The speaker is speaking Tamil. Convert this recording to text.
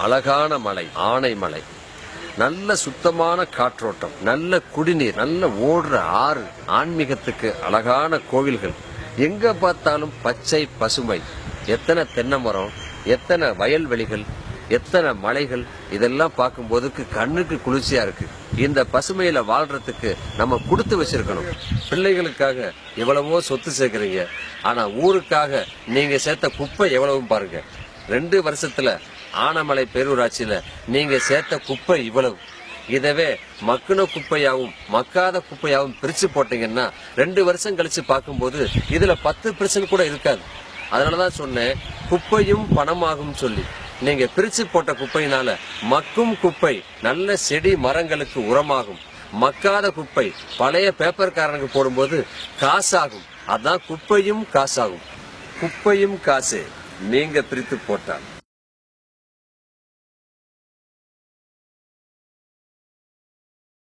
அழகான மலை, ஆனைமலை, நல்ல சுத்தமான காற்றோட்டம், நல்ல குடிநீர், நல்ல ஓடுற ஆறு, ஆன்மீகத்துக்கு அழகான கோவில்கள், எங்க பார்த்தாலும் பச்சை பசுமை, எத்தனை தென்னை மரம், எத்தனை வயல்வெளிகள், எத்தனை மலைகள், இதெல்லாம் பார்க்கும்போது கண்ணுக்கு குளிர்ச்சியா இருக்கு. இந்த பசுமையில வாழ்றதுக்கு நம்ம கொடுத்து வச்சிருக்கணும். பிள்ளைகளுக்காக எவ்வளவோ சொத்து சேர்க்கிறீங்க, ஆனா ஊருக்காக நீங்க சேர்த்த குப்பை எவ்வளவு பாருங்க. 2 வருஷத்துல ஆனமலை பேரூராட்சியில நீங்க சேர்த்த குப்பை இவ்வளவு. இதவே மக்குன குப்பையாவும் மக்காத குப்பையாவும் பிரிச்சு போட்டீங்கன்னா 2 வருஷம் கழிச்சு பார்க்கும்போது இதுல 10% கூட இருக்காது. அதனாலதான் சொன்னேன், குப்பையும் பணமாகும் சொல்லி. நீங்க பிரிச்சு போட்ட குப்பையினால மக்கும் குப்பை நல்ல செடி மரங்களுக்கு உரமாகும், மக்காத குப்பை பழைய பேப்பர்காரனுக்கு போடும்போது காசாகும். அதான் குப்பையும் காசாகும். குப்பையும் காசு நீங்க பிரித்து போட்டால்